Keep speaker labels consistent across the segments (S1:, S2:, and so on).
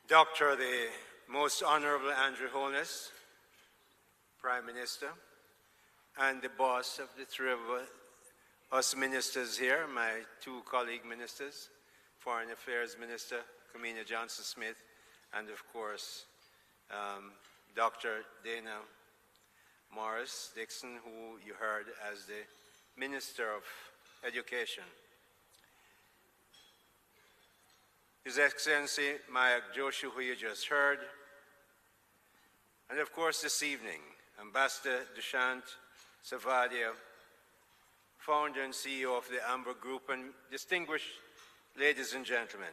S1: Dr. the Most Honorable Andrew Holness, Prime Minister, and the boss of the three of us ministers here, my two colleague ministers, Foreign Affairs Minister, Kamina Johnson-Smith, and of course, Dr. Dana Morris-Dixon, who you heard as the Minister of Education. His Excellency Mayak Joshi, who you just heard, and of course this evening, Ambassador Dushyant Savadia, founder and CEO of the Amber Group, and distinguished ladies and gentlemen,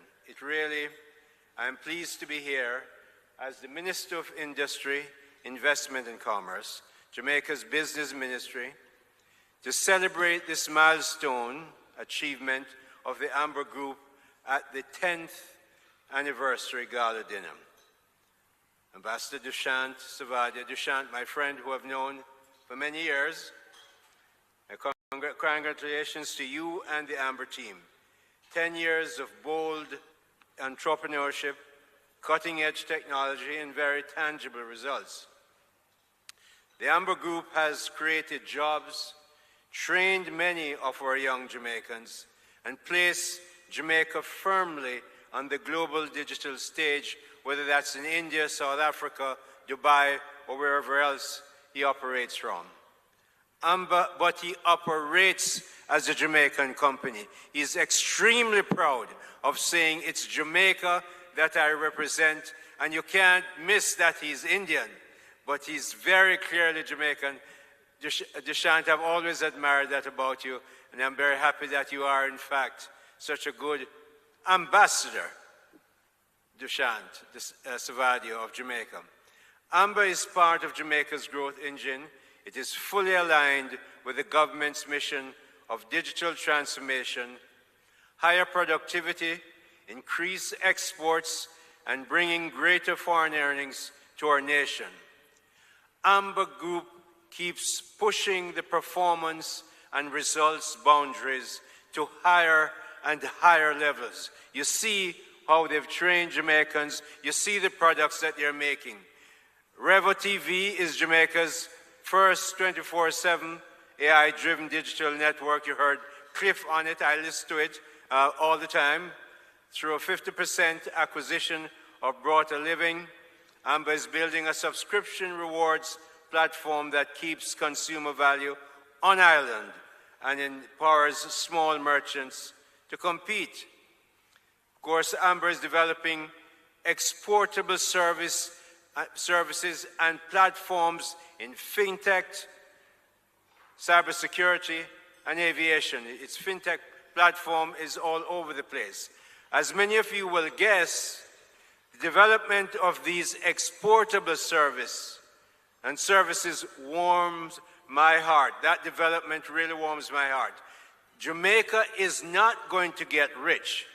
S1: I am pleased to be here as the Minister of Industry, Investment and Commerce, Jamaica's Business Ministry, to celebrate this milestone achievement of the Amber Group at the 10th anniversary gala dinner. Ambassador Dushyant Savadia, Dushyant, my friend who I've known for many years, congratulations to you and the Amber team. 10 years of bold entrepreneurship, cutting-edge technology, and very tangible results. The Amber Group has created jobs, trained many of our young Jamaicans, and placed Jamaica firmly on the global digital stage, whether that's in India, South Africa, Dubai, or wherever else he operates from. But he operates as a Jamaican company. He's extremely proud of saying it's Jamaica that I represent, and you can't miss that he's Indian, but he's very clearly Jamaican. Dushyant, I've always admired that about you, and I'm very happy that you are, in fact, such a good ambassador, Dushyant Savadia of Jamaica. Amber is part of Jamaica's growth engine. It is fully aligned with the government's mission of digital transformation, higher productivity, increased exports, and bringing greater foreign earnings to our nation. Amber Group keeps pushing the performance and results boundaries to higher and higher levels. You see how they've trained Jamaicans. You see the products that they're making. RevoTV is Jamaica's first 24/7 AI-driven digital network. You heard Cliff on it. I listen to it all the time. Through a 50% acquisition of Brought a Living, Amber is building a subscription rewards platform that keeps consumer value on island and empowers small merchants to compete. Of course, Amber is developing exportable services and platforms in fintech, cybersecurity, and aviation. Its fintech platform is all over the place. As many of you will guess, the development of these exportable services warms my heart. That development really warms my heart. Jamaica is not going to get rich,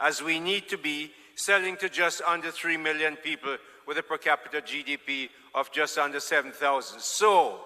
S1: as we need to be, selling to just under 3 million people with a per capita GDP of just under 7,000. So,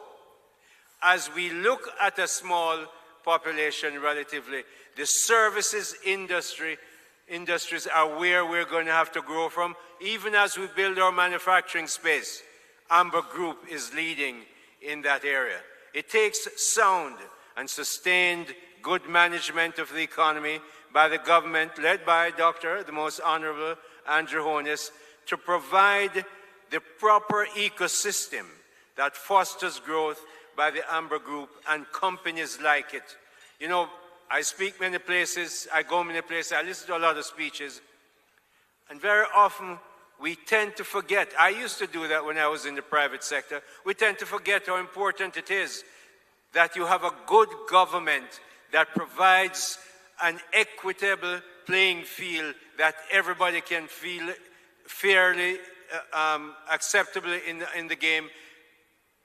S1: as we look at a small population relatively, the services industries are where we're going to have to grow from, even as we build our manufacturing space. Amber Group is leading in that area. It takes sound and sustained good management of the economy by the government, led by Dr. the Most Honorable Andrew Holness, to provide the proper ecosystem that fosters growth by the Amber Group and companies like it. You know, I speak many places, I go many places, I listen to a lot of speeches, and very often we tend to forget. I used to do that when I was in the private sector. We tend to forget how important it is that you have a good government that provides an equitable playing field that everybody can feel fairly acceptably in the game,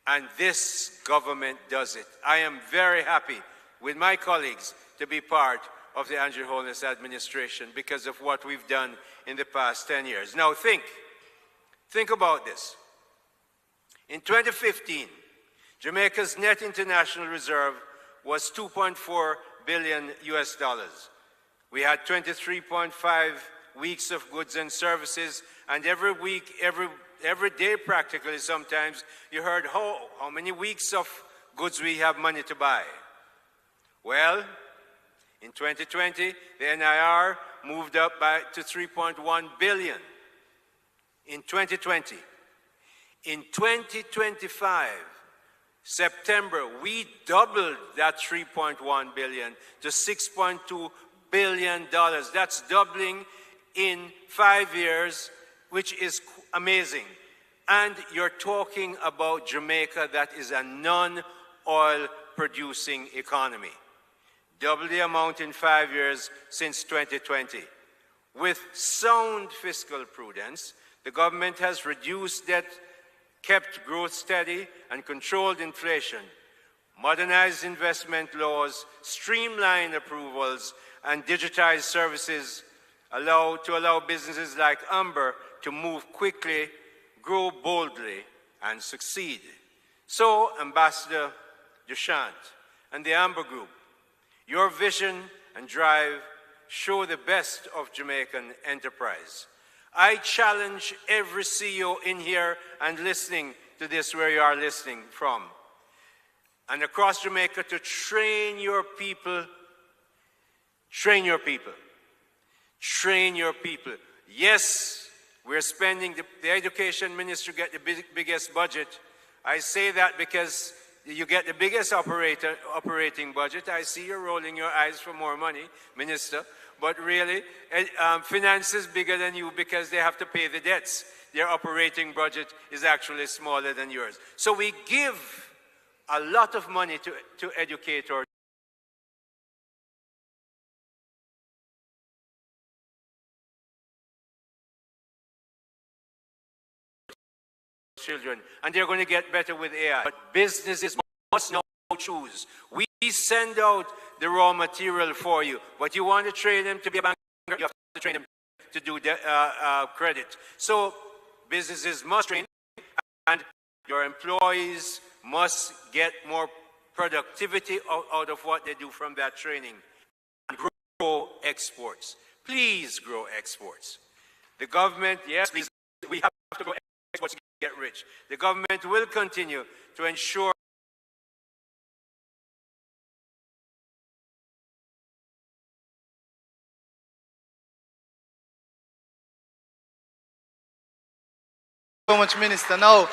S1: and this government does it. I am very happy with my colleagues to be part of the Andrew Holness administration because of what we've done in the past 10 years. Now think about this. In 2015, Jamaica's net international reserve was $2.4 billion US. We had 23.5 weeks of goods and services, and every week, every day practically sometimes, you heard how many weeks of goods we have money to buy. Well, in 2020, the NIR moved up to 3.1 billion. In 2020. In 2025, September, we doubled that 3.1 billion to $6.2 billion. That's doubling in 5 years, which is amazing. And you're talking about Jamaica, that is a non-oil producing economy. Double the amount in 5 years since 2020. With sound fiscal prudence, the government has reduced debt, kept growth steady, and controlled inflation, modernized investment laws, streamlined approvals, and digitized services to allow businesses like Amber to move quickly, grow boldly, and succeed. So, Ambassador Dushyant and the Amber Group, your vision and drive show the best of Jamaican enterprise. I challenge every CEO in here and listening to this where you are listening from and across Jamaica to train your people. Train your people. Train your people. Yes, we're spending, the education minister get the biggest budget. I say that because you get the biggest operating budget. I see you're rolling your eyes for more money, Minister. But really, finance is bigger than you because they have to pay the debts. Their operating budget is actually smaller than yours. So we give a lot of money to educate our children, and they're going to get better with AI. But businesses must now choose. We send out the raw material for you, but you want to train them to be a banker, you have to train them to do credit. So businesses must train, and your employees must get more productivity out of what they do from that training. And grow exports. Please grow exports. The government, yes, please, we have to grow exports to get rich. The government will continue to ensure
S2: so much, Minister. Now,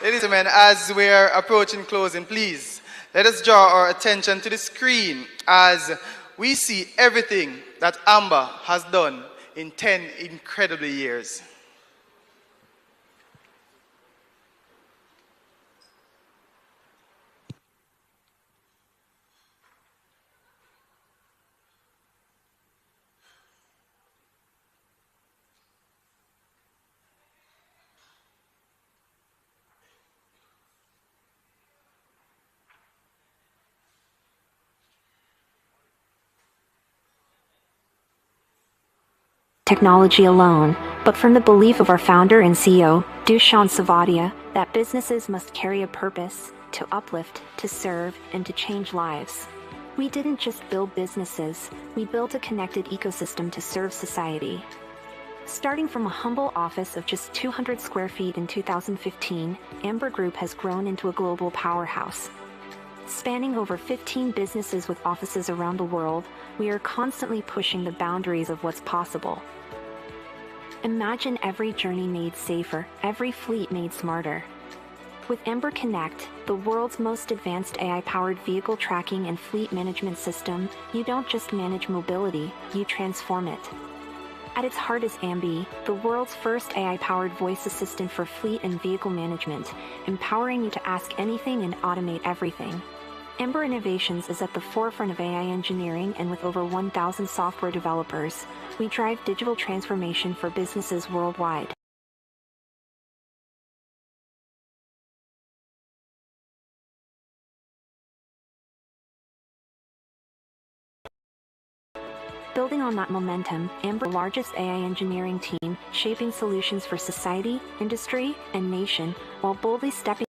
S2: ladies and gentlemen, as we're approaching closing, please, let us draw our attention to the screen as we see everything that Amber has done in 10 incredible years.
S3: Technology alone, but from the belief of our founder and CEO, Dushyant Savadia, that businesses must carry a purpose to uplift, to serve, and to change lives. We didn't just build businesses, we built a connected ecosystem to serve society. Starting from a humble office of just 200 square feet in 2015, Amber Group has grown into a global powerhouse. Spanning over 15 businesses with offices around the world, we are constantly pushing the boundaries of what's possible. Imagine every journey made safer, every fleet made smarter. With Amber Connect, the world's most advanced AI-powered vehicle tracking and fleet management system, you don't just manage mobility, you transform it. At its heart is Ambi, the world's first AI-powered voice assistant for fleet and vehicle management, empowering you to ask anything and automate everything. Amber Innovations is at the forefront of AI engineering, and with over 1,000 software developers, we drive digital transformation for businesses worldwide. Building on that momentum, Amber is the largest AI engineering team, shaping solutions for society, industry, and nation, while boldly stepping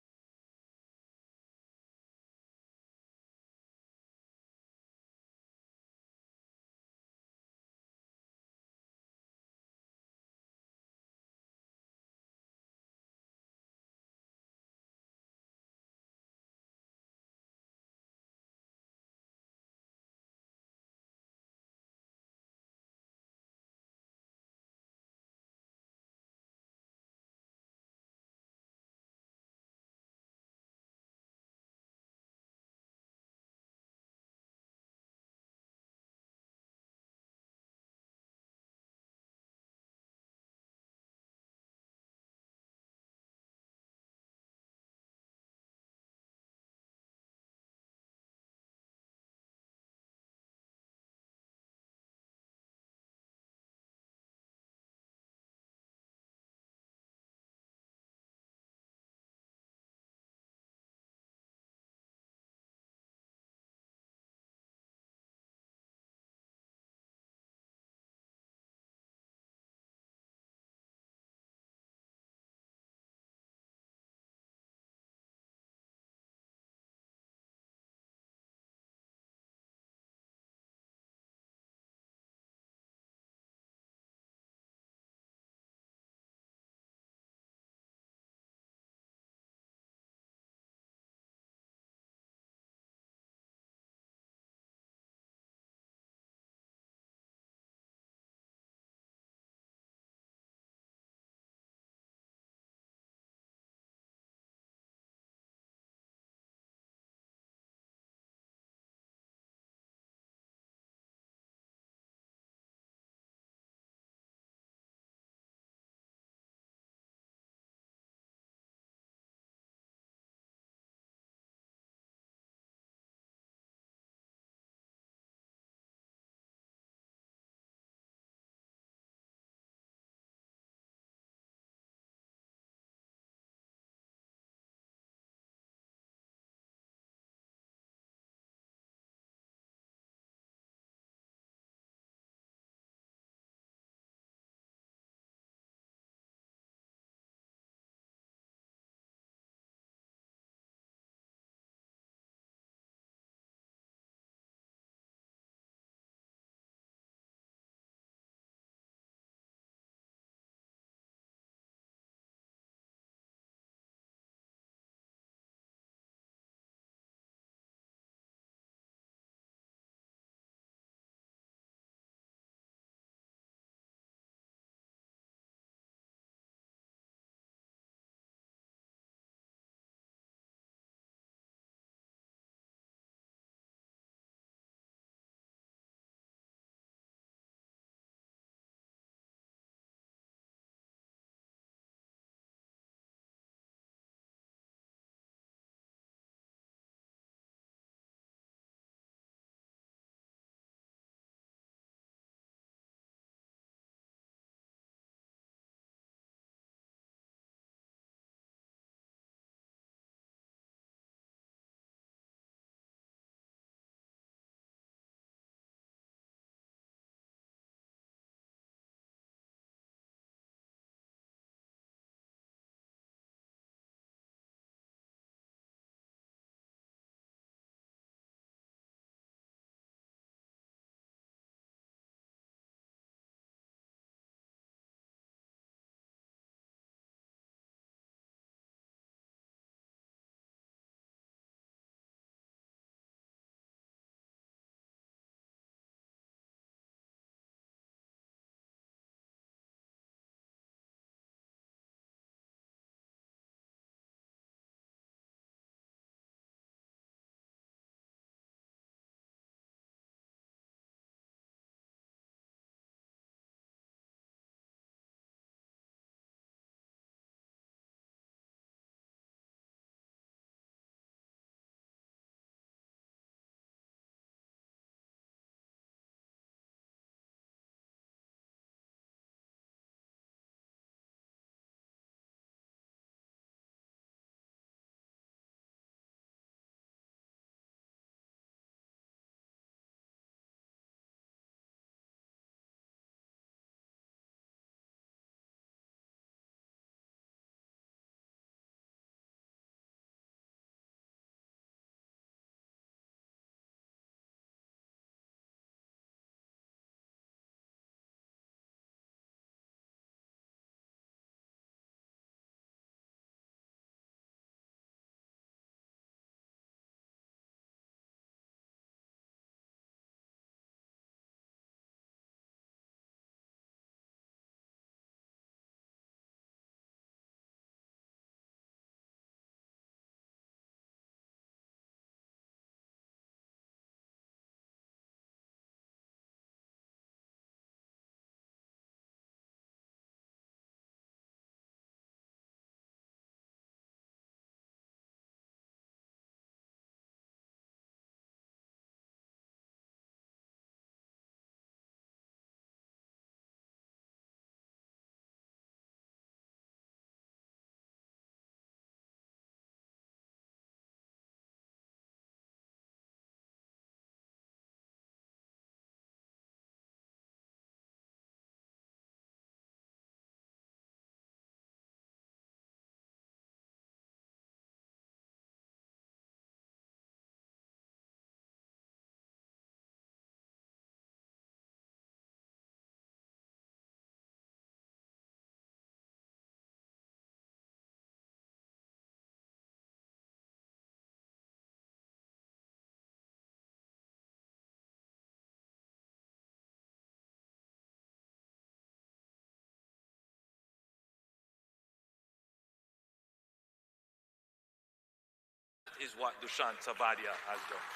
S4: is what Dushyant Savadia has done.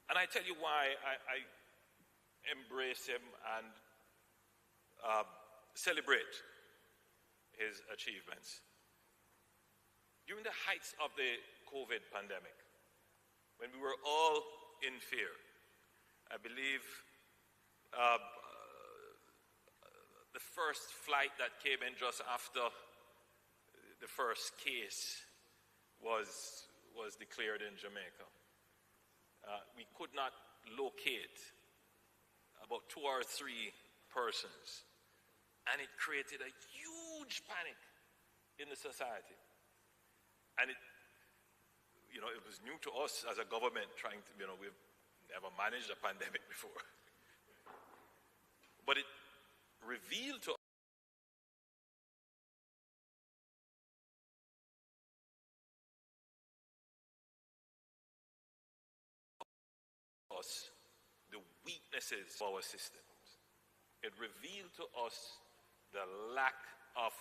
S4: And I tell you why I embrace him and celebrate his achievements. During the heights of the COVID pandemic, when we were all in fear, I believe the first flight that came in just after the first case was declared in Jamaica. We could not locate about 2 or 3 persons, and it created a huge panic in the society. And it was new to us as a government trying to, we've never managed a pandemic before. But it revealed to us the weaknesses of our systems. It revealed to us the lack of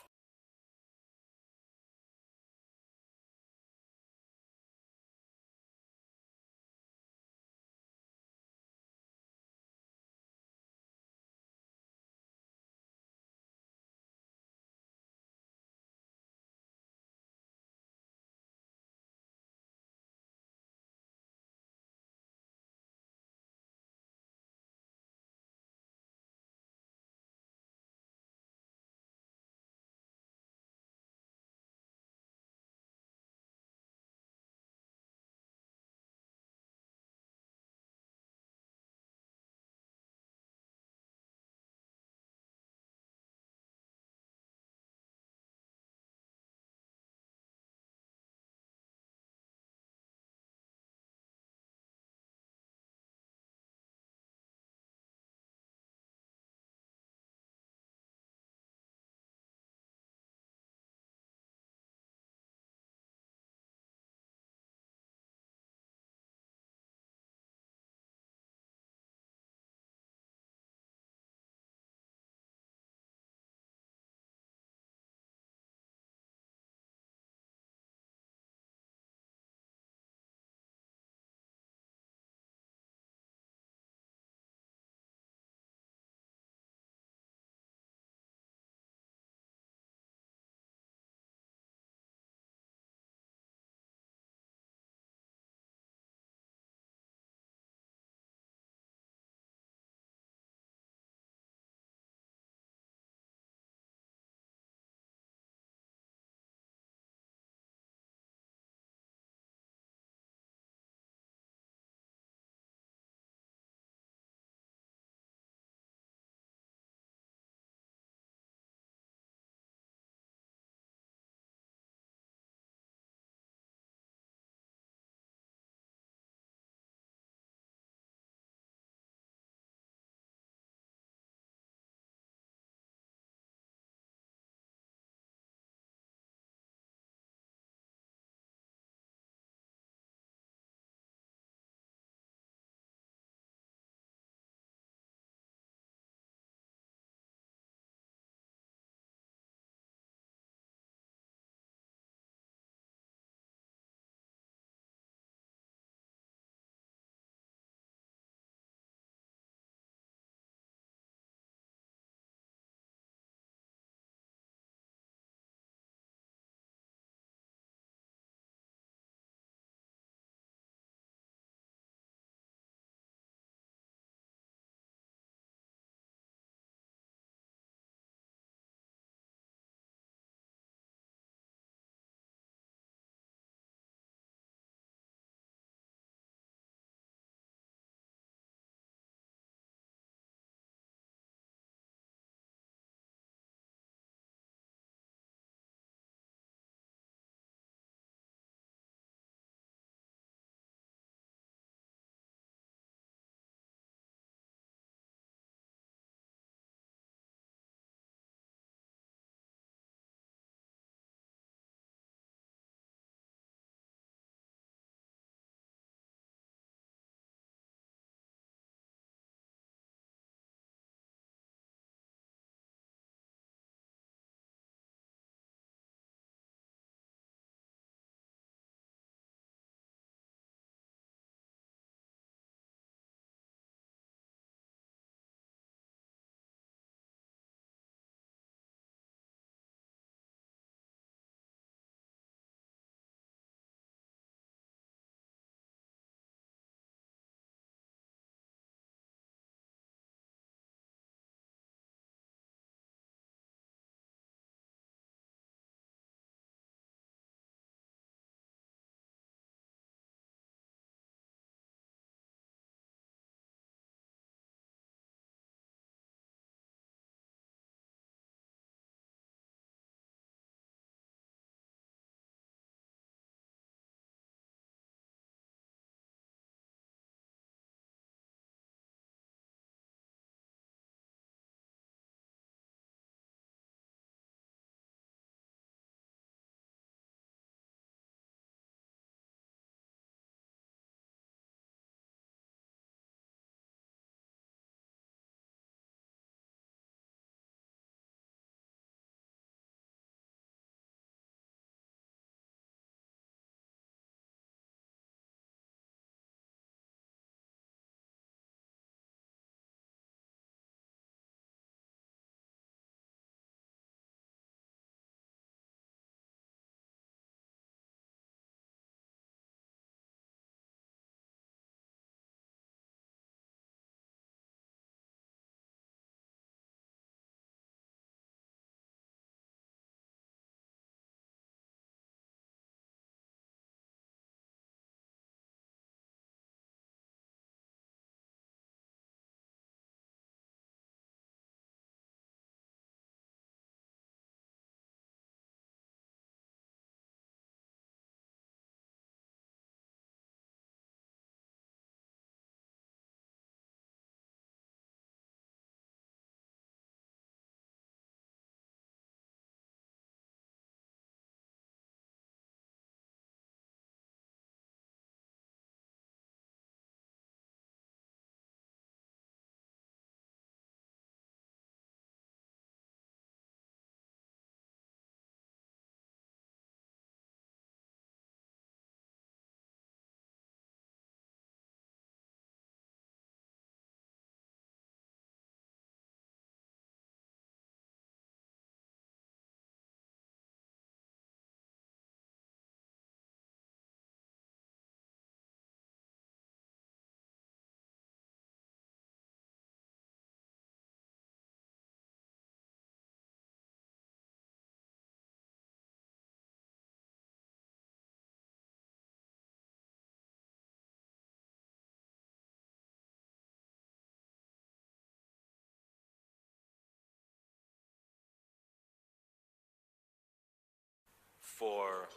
S4: for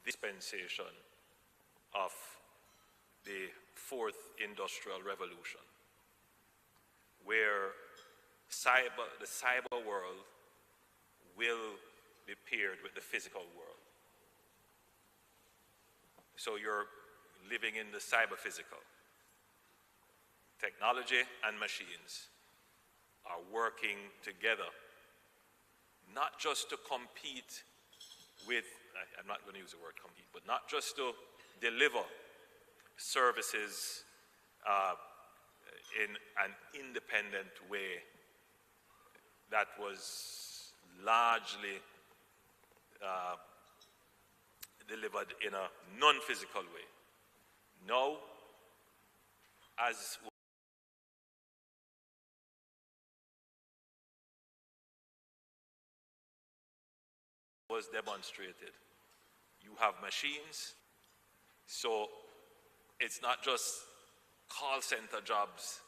S4: dispensation of the fourth industrial revolution, where the cyber world will be paired with the physical world. So you're living in the cyber-physical. Technology and machines are working together, not just to compete with, I'm not going to use the word compete, but not just to deliver services in an independent way that was largely delivered in a non-physical way. Now, as was demonstrated, you have machines, so it's not just call center jobs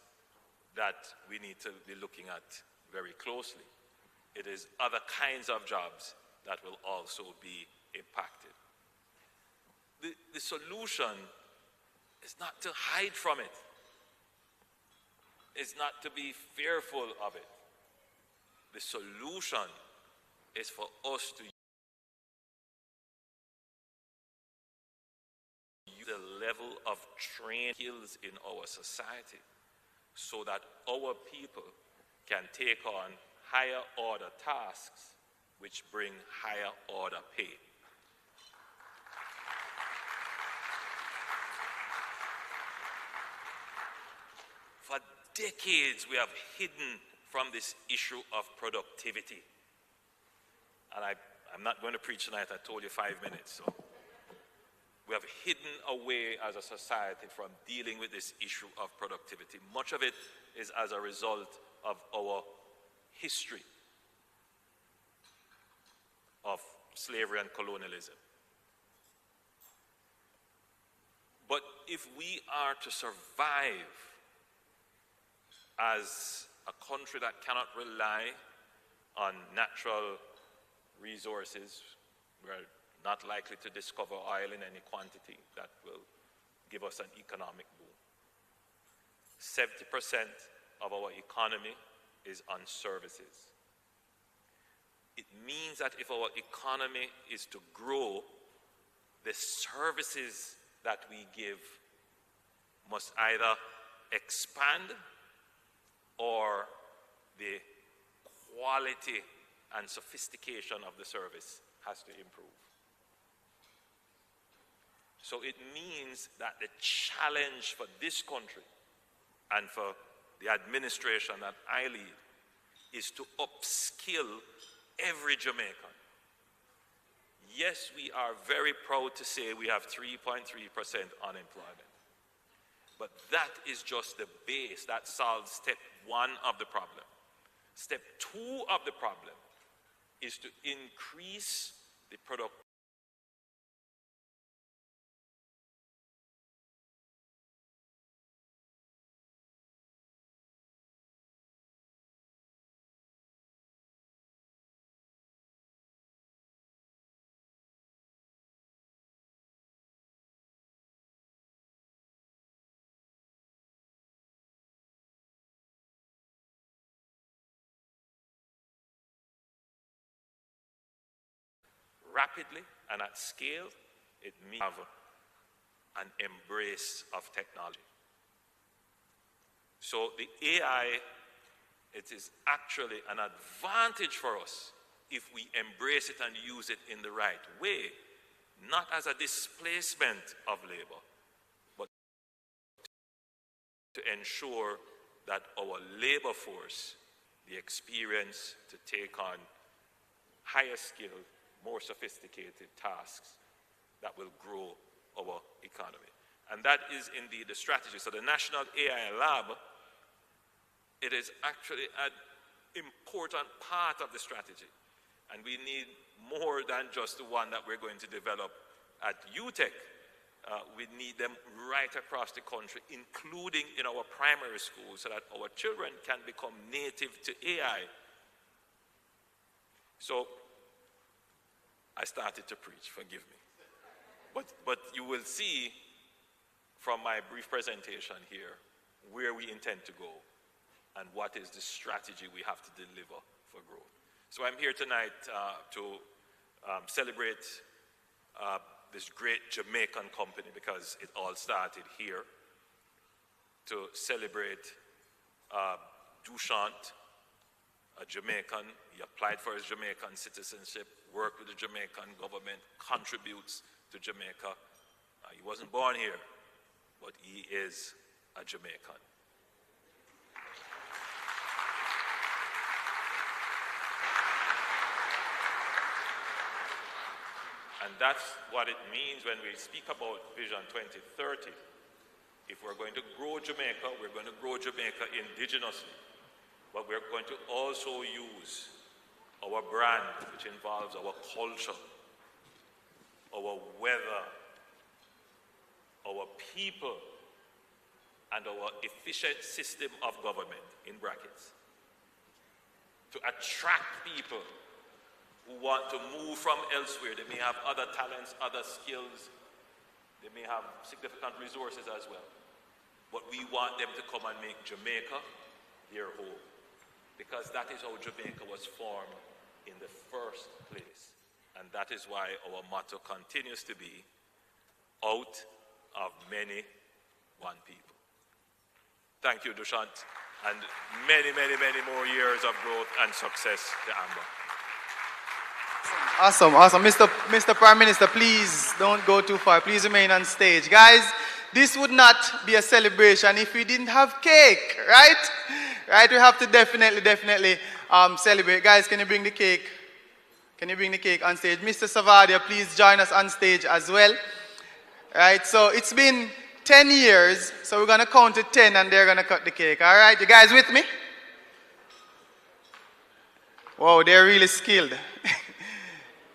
S4: that we need to be looking at very closely. It is other kinds of jobs that will also be impacted. The solution is not to hide from it. It's not to be fearful of it. The solution is for us to use the level of trained skills in our society so that our people can take on higher order tasks which bring higher order pay. For decades, we have hidden from this issue of productivity. And I'm not going to preach tonight, I told you 5 minutes. So we have hidden away as a society from dealing with this issue of productivity. Much of it is as a result of our history of slavery and colonialism. But if we are to survive as a country that cannot rely on natural resources, we're not likely to discover oil in any quantity that will give us an economic boom. 70% of our economy is on services. It means that if our economy is to grow, the services that we give must either expand or the quality and sophistication of the service has to improve. So it means that the challenge for this country and for the administration that I lead is to upskill every Jamaican. Yes, we are very proud to say we have 3.3% unemployment. But that is just the base. That solves step one of the problem. Step two of the problem is to increase the productivity rapidly and at scale. It means have an embrace of technology. So the AI, it is actually an advantage for us if we embrace it and use it in the right way, not as a displacement of labor, but to ensure that our labor force, the experience to take on higher skilled, more sophisticated tasks that will grow our economy. And that is indeed the strategy. So the National AI Lab, it is actually an important part of the strategy. And we need more than just the one that we're going to develop at UTech. We need them right across the country, including in our primary schools, so that our children can become native to AI. So I started to preach, forgive me. But you will see from my brief presentation here where we intend to go and what is the strategy we have to deliver for growth. So I'm here tonight to celebrate this great Jamaican company, because it all started here, to celebrate Dushyant, a Jamaican. He applied for his Jamaican citizenship, worked with the Jamaican government, contributes to Jamaica. He wasn't born here, but he is a Jamaican. And that's what it means when we speak about Vision 2030. If we're going to grow Jamaica, we're going to grow Jamaica indigenously. But we're going to also use our brand, which involves our culture, our weather, our people, and our efficient system of government, in brackets, to attract people who want to move from elsewhere. They may have other talents, other skills. They may have significant resources as well. But we want them to come and make Jamaica their home, because that is how Jamaica was formed in the first place. And that is why our motto continues to be, out of many, one people. Thank you, Dushyant, and many, many, many more years of growth and success to Amber.
S2: Awesome, awesome. Mr. Prime Minister, please don't go too far. Please remain on stage. Guys, this would not be a celebration if we didn't have cake, right? Right, we have to definitely celebrate. Guys, can you bring the cake? Can you bring the cake on stage? Mr. Savadia, please join us on stage as well. Right, so it's been 10 years, so we're going to count to 10 and they're going to cut the cake. All right, you guys with me? Wow, they're really skilled.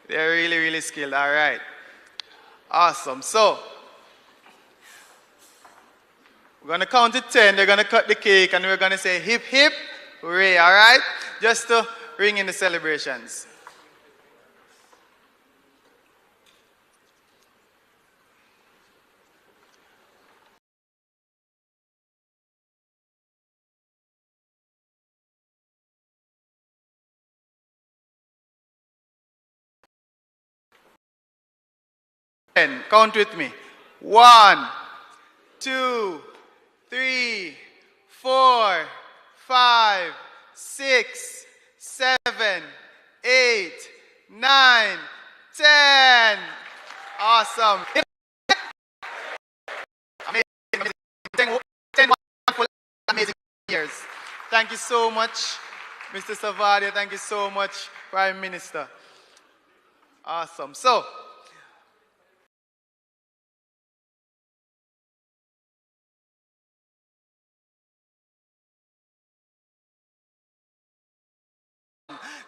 S2: They're really, really skilled. All right. Awesome. So, we're going to count to 10. They're going to cut the cake and we're going to say hip, hip, hooray. All right? Just to ring in the celebrations. Count with me. 1, 2, 3, 4, 5, 6, 7, 8, 9, 10. Awesome. Amazing. 10 wonderful, amazing years. Thank you so much, Mr. Savadia. Thank you so much, Prime Minister. Awesome. So,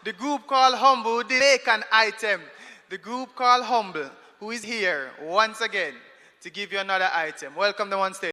S2: the group called Humble did make an item. The group called Humble, who is here once again to give you another item. Welcome them on stage.